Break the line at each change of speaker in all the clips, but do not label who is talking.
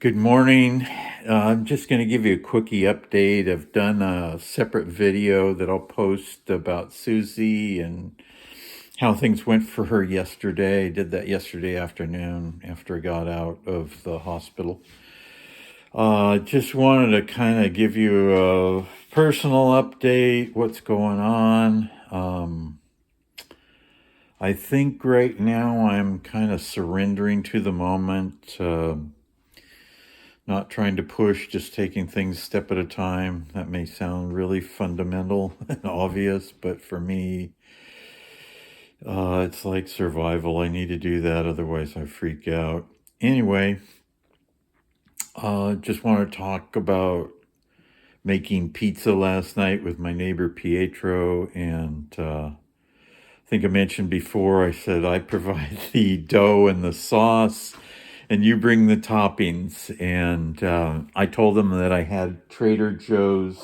Good morning. I'm just going to give you a quickie update. I've done a separate video that I'll post about Susie and how things went for her yesterday. I did that yesterday afternoon after I got out of the hospital. Just wanted to kind of give you a personal update, what's going on. I think right now I'm kind of surrendering to the moment. Not trying to push, just taking things step at a time. That may sound really fundamental and obvious, but for me, it's like survival. I need to do that, otherwise, I freak out. Anyway, just want to talk about making pizza last night with my neighbor Pietro. And I think I mentioned before, I said I provide the dough and the sauce and you bring the toppings. And I told them that I had Trader Joe's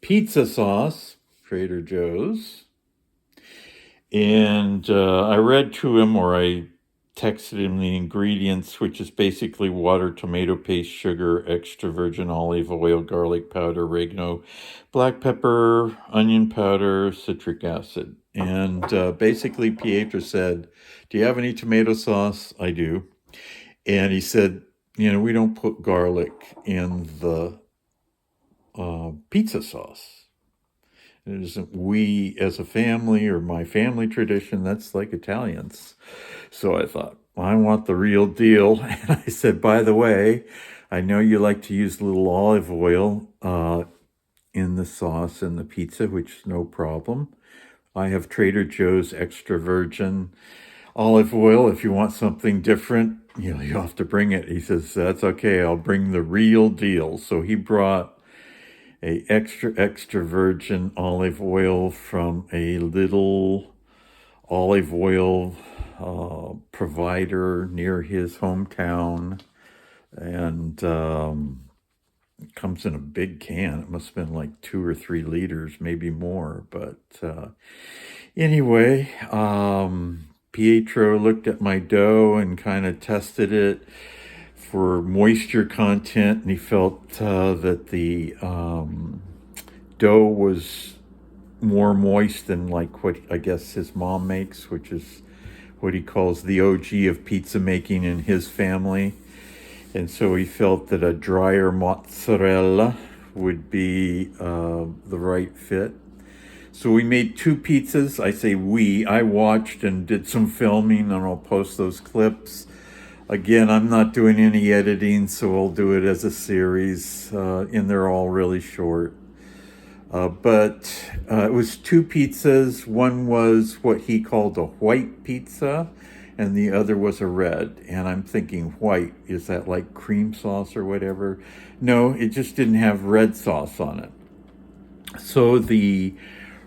pizza sauce, Trader Joe's. And I read to him, or I texted him the ingredients, which is basically water, tomato paste, sugar, extra virgin olive oil, garlic powder, oregano, black pepper, onion powder, citric acid. And basically, Pietro said, "Do you have any tomato sauce?" I do. And he said, we don't put garlic in the pizza sauce. It isn't we as a family or my family tradition. That's like Italians. So I thought, well, I want the real deal. And I said, by the way, I know you like to use a little olive oil in the sauce and the pizza, which is no problem. I have Trader Joe's extra virgin olive oil. If you want something different, you have to bring it. He says, that's okay. I'll bring the real deal. So he brought a extra virgin olive oil from a little olive oil provider near his hometown. And it comes in a big can. It must have been like 2 or 3 liters, maybe more. But anyway, Pietro looked at my dough and kind of tested it for moisture content, and he felt that the dough was more moist than like what I guess his mom makes, which is what he calls the OG of pizza making in his family. And so he felt that a drier mozzarella would be the right fit. So we made 2 pizzas. I say we. I watched and did some filming, and I'll post those clips. Again, I'm not doing any editing, so I'll do it as a series, and they're all really short. But it was 2 pizzas. One was what he called a white pizza, and the other was a red. And I'm thinking, white, is that like cream sauce or whatever? No, it just didn't have red sauce on it. So the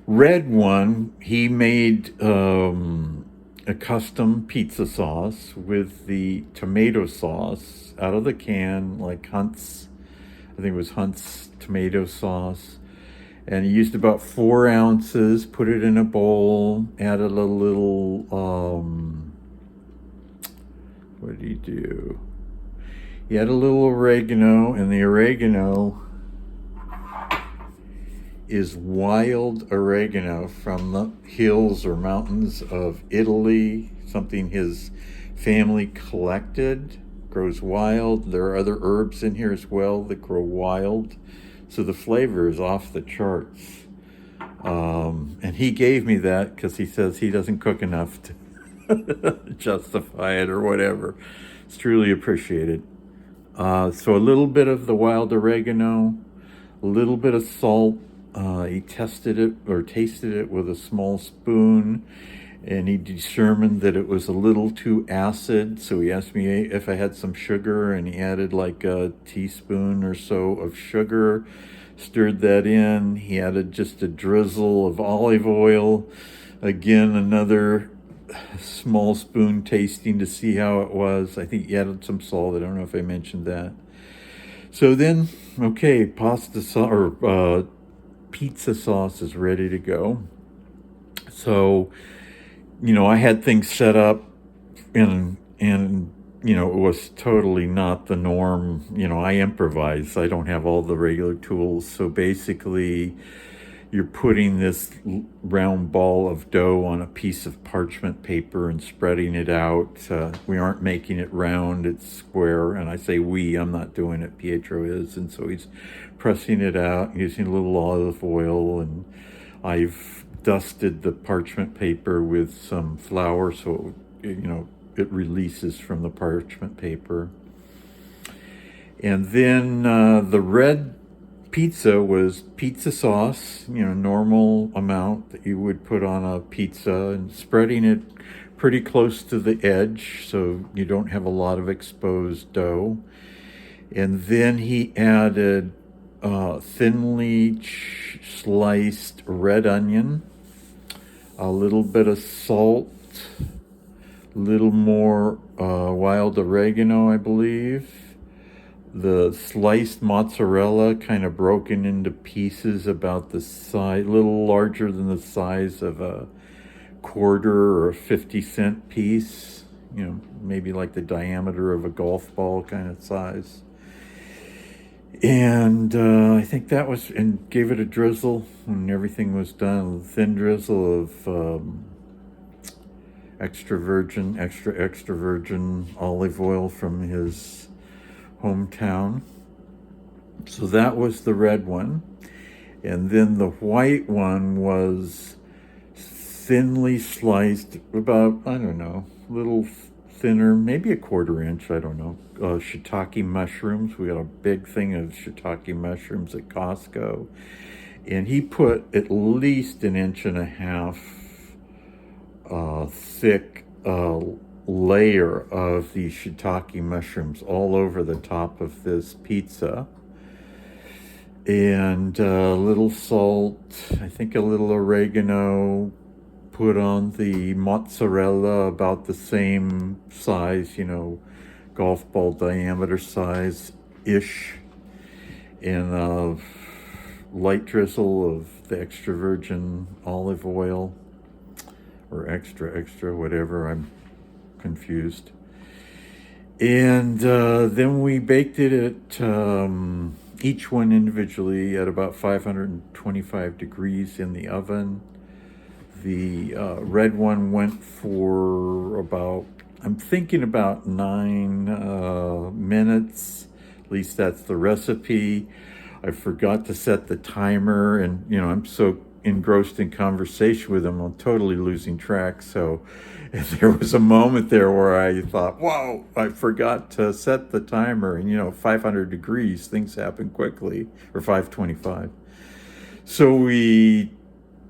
red one, he made a custom pizza sauce with the tomato sauce out of the can, like Hunt's, I think it was Hunt's tomato sauce. And he used about 4 ounces, put it in a bowl, added a little, what did he do? He had a little oregano, and the oregano is wild oregano from the hills or mountains of Italy, something his family collected, grows wild. There are other herbs in here as well that grow wild. So the flavor is off the charts. And he gave me that because he says he doesn't cook enough to justify it or whatever. It's truly appreciated. So a little bit of the wild oregano, a little bit of salt. He tested it or tasted it with a small spoon, and he determined that it was a little too acid. So he asked me if I had some sugar, and he added like a teaspoon or so of sugar, stirred that in. He added just a drizzle of olive oil. Again, another small spoon tasting to see how it was. I think he added some salt. I don't know if I mentioned that. So then, okay, pasta sauce or pizza sauce is ready to go. So, I had things set up and it was totally not the norm. I improvise. I don't have all the regular tools. So basically, you're putting this round ball of dough on a piece of parchment paper and spreading it out. We aren't making it round, it's square. And I say we, I'm not doing it, Pietro is. And so he's pressing it out using a little olive oil. And I've dusted the parchment paper with some flour so, it releases from the parchment paper. And then the red pizza was pizza sauce, normal amount that you would put on a pizza, and spreading it pretty close to the edge so you don't have a lot of exposed dough. And then he added thinly sliced red onion, a little bit of salt, a little more wild oregano, I believe. The sliced mozzarella kind of broken into pieces about the size, a little larger than the size of a quarter or a 50-cent piece, maybe like the diameter of a golf ball kind of size. And I think that was, and gave it a drizzle when everything was done, a thin drizzle of extra virgin olive oil from his hometown. So that was the red one. And then the white one was thinly sliced, about, I don't know, a little thinner, maybe a quarter inch, I don't know, shiitake mushrooms. We got a big thing of shiitake mushrooms at Costco. And he put at least 1.5 inch thick layer of these shiitake mushrooms all over the top of this pizza. And a little salt, I think a little oregano, put on the mozzarella about the same size, golf ball diameter size-ish, and a light drizzle of the extra virgin olive oil, or extra, whatever, I'm confused. And then we baked it at each one individually at about 525 degrees in the oven. The red one went for about, I'm thinking about 9 minutes. At least that's the recipe. I forgot to set the timer, and I'm so engrossed in conversation with him, I'm totally losing track. So there was a moment there where I thought, whoa, I forgot to set the timer. And 500 degrees, things happen quickly, or 525. So we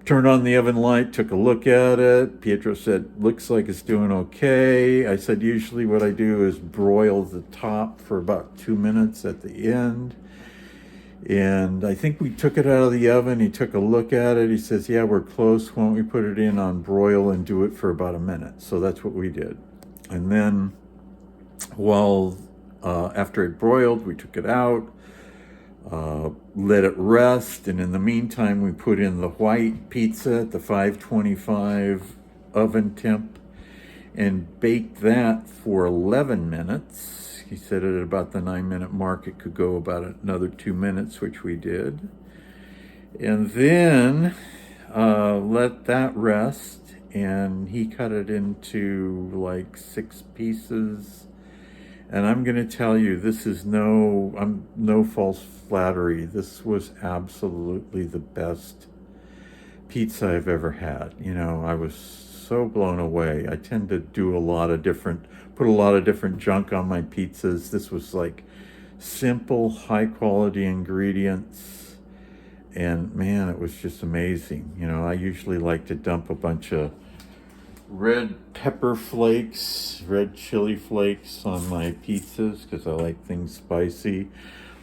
turned on the oven light, took a look at it. Pietro said, looks like it's doing okay. I said, usually what I do is broil the top for about 2 minutes at the end. And I think we took it out of the oven. He took a look at it. He says, yeah, we're close. Why don't we put it in on broil and do it for about 1 minute? So that's what we did. And then after it broiled, we took it out, let it rest. And in the meantime, we put in the white pizza at the 525 oven temp and baked that for 11 minutes. He said at about the 9-minute mark, it could go about another 2 minutes, which we did. And then let that rest, and he cut it into like 6 pieces. And I'm going to tell you, this is no false flattery. This was absolutely the best pizza I've ever had. I was so blown away. I tend to do put a lot of different junk on my pizzas. This was like simple, high quality ingredients. And man, it was just amazing. I usually like to dump a bunch of red pepper flakes, red chili flakes on my pizzas because I like things spicy.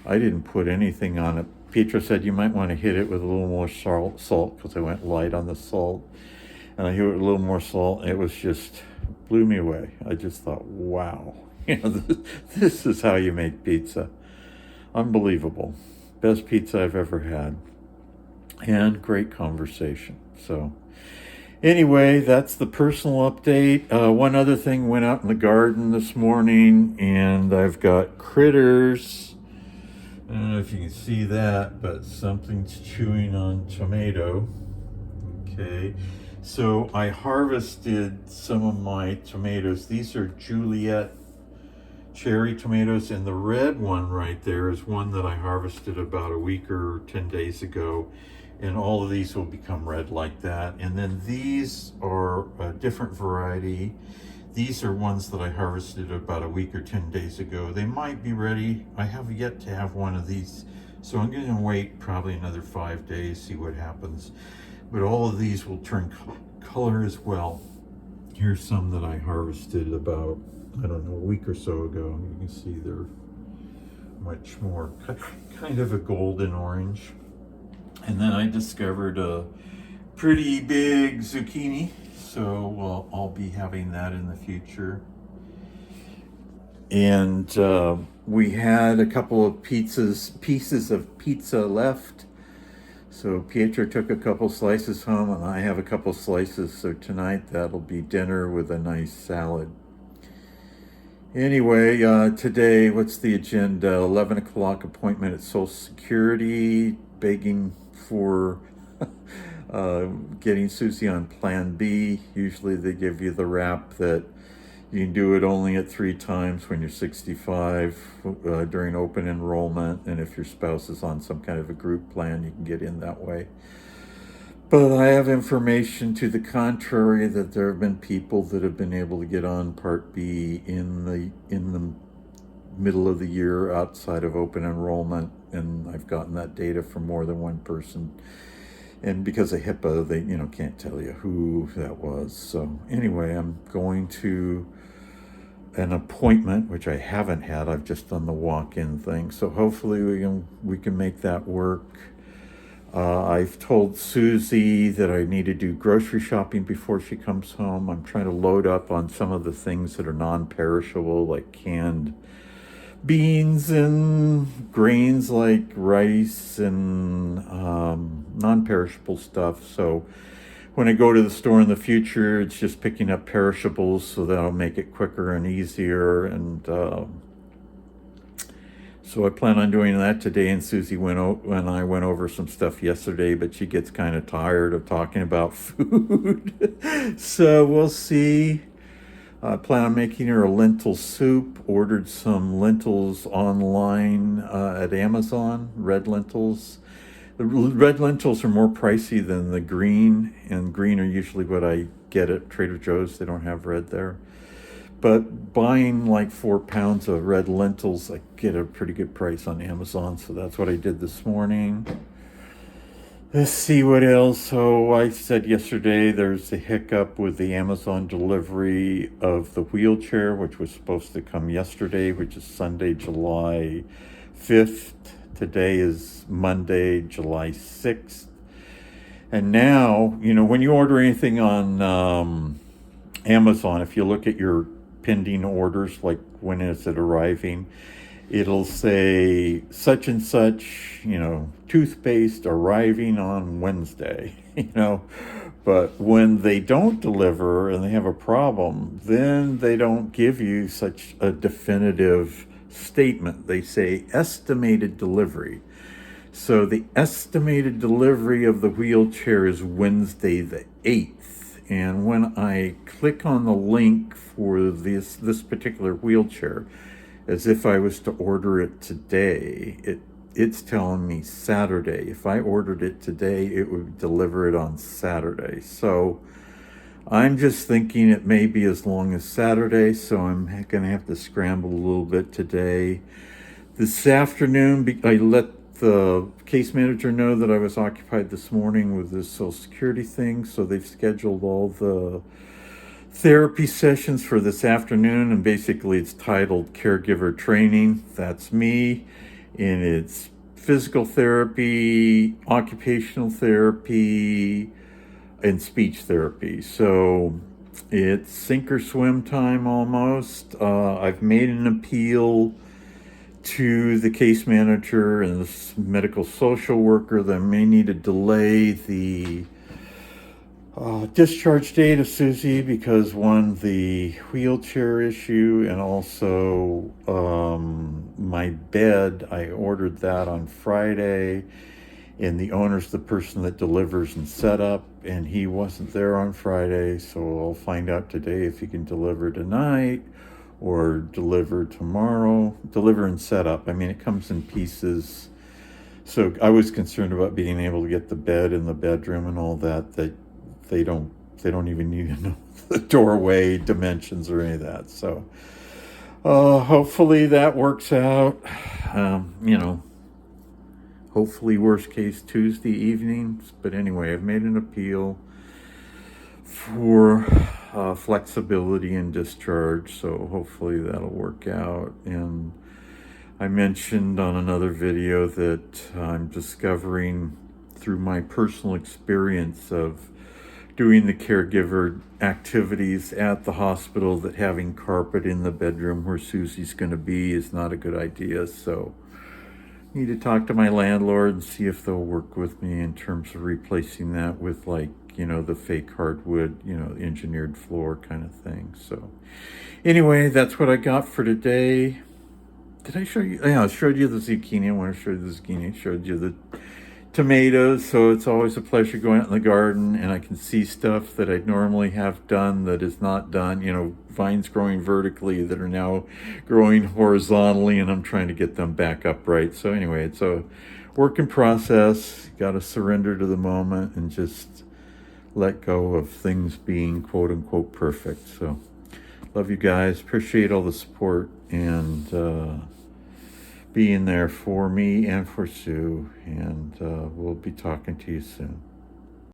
I didn't put anything on it. Pietro said you might want to hit it with a little more salt because I went light on the salt. And I hit it with a little more salt, and it was just blew me away. I just thought, wow, this is how you make pizza. Unbelievable. Best pizza I've ever had. And great conversation. So Anyway, that's the personal update. One other thing, went out in the garden this morning and I've got critters. I don't know if you can see that, but something's chewing on tomato. Okay, so I harvested some of my tomatoes. These are Juliet cherry tomatoes, and the red one right there is one that I harvested about a week or 10 days ago, and all of these will become red like that. And then these are a different variety. These are ones that I harvested about a week or 10 days ago. They might be ready. I have yet to have one of these, so I'm going to wait probably another 5 days, see what happens. But all of these will turn color as well. Here's some that I harvested about, I don't know, a week or so ago. You can see they're much more kind of a golden orange. And then I discovered a pretty big zucchini, so I'll be having that in the future. And we had a couple of pieces of pizza left. So Pietro took a couple slices home and I have a couple slices. So tonight that'll be dinner with a nice salad. Anyway, today, what's the agenda? 11 o'clock appointment at Social Security, begging for getting Susie on Plan B. Usually they give you the rap that you can do it only at 3 times when you're 65 during open enrollment, and if your spouse is on some kind of a group plan, you can get in that way. But I have information to the contrary, that there have been people that have been able to get on Part B in the middle of the year outside of open enrollment, and I've gotten that data from more than one person. And because of HIPAA, they can't tell you who that was. So anyway, I'm going to an appointment, which I haven't had. I've just done the walk-in thing. So hopefully we can make that work. I've told Susie that I need to do grocery shopping before she comes home. I'm trying to load up on some of the things that are non-perishable, like canned beans and grains like rice and non-perishable stuff. So when I go to the store in the future, it's just picking up perishables, so that'll make it quicker and easier. And so I plan on doing that today. And Susie and I went over some stuff yesterday, but she gets kind of tired of talking about food. So we'll see. I plan on making her a lentil soup. Ordered some lentils online at Amazon, red lentils. The red lentils are more pricey than the green, and green are usually what I get at Trader Joe's. They don't have red there. But buying like 4 pounds of red lentils, I get a pretty good price on Amazon, so that's what I did this morning. Let's see what else. So I said yesterday there's a hiccup with the Amazon delivery of the wheelchair, which was supposed to come yesterday, which is Sunday, July 5th. Today is Monday, July 6th. And now, when you order anything on Amazon, if you look at your pending orders, like when is it arriving, it'll say such and such, toothpaste arriving on Wednesday, But when they don't deliver and they have a problem, then they don't give you such a definitive statement. They say estimated delivery. So the estimated delivery of the wheelchair is Wednesday the 8th. And when I click on the link for this particular wheelchair, as if I was to order it today, it's telling me Saturday. If I ordered it today, it would deliver it on Saturday. So I'm just thinking it may be as long as Saturday, so I'm going to have to scramble a little bit today. This afternoon, I let the case manager know that I was occupied this morning with this Social Security thing, so they've scheduled all the therapy sessions for this afternoon, and basically it's titled Caregiver Training. That's me, and it's physical therapy, occupational therapy, and speech therapy. So it's sink or swim time almost. I've made an appeal to the case manager and the medical social worker that may need to delay the Discharge date of Susie because one, the wheelchair issue, and also my bed. I ordered that on Friday, and the owner's the person that delivers and setup, and he wasn't there on Friday, so I'll find out today if he can deliver tonight or deliver tomorrow. Deliver and setup. I mean, it comes in pieces. So I was concerned about being able to get the bed in the bedroom and all that. That they don't even need to know the doorway dimensions or any of that. So hopefully that works out. You know, hopefully worst case Tuesday evening. But anyway, I've made an appeal for flexibility and discharge. So hopefully that'll work out. And I mentioned on another video that I'm discovering through my personal experience of doing the caregiver activities at the hospital that having carpet in the bedroom where Susie's going to be is not a good idea. So I need to talk to my landlord and see if they'll work with me in terms of replacing that with, like, you know, the fake hardwood, you know, engineered floor kind of thing. So anyway, that's what I got for today. Did I show you? Yeah, I showed you the zucchini. I want to show you the zucchini. I showed you the tomatoes. So it's always a pleasure going out in the garden, and I can see stuff that I'd normally have done that is not done. You know, vines growing vertically that are now growing horizontally, and I'm trying to get them back upright. So anyway, it's a work in process. Got to surrender to the moment and just let go of things being quote unquote perfect. So love you guys. Appreciate all the support and being there for me and for Sue. And we'll be talking to you soon.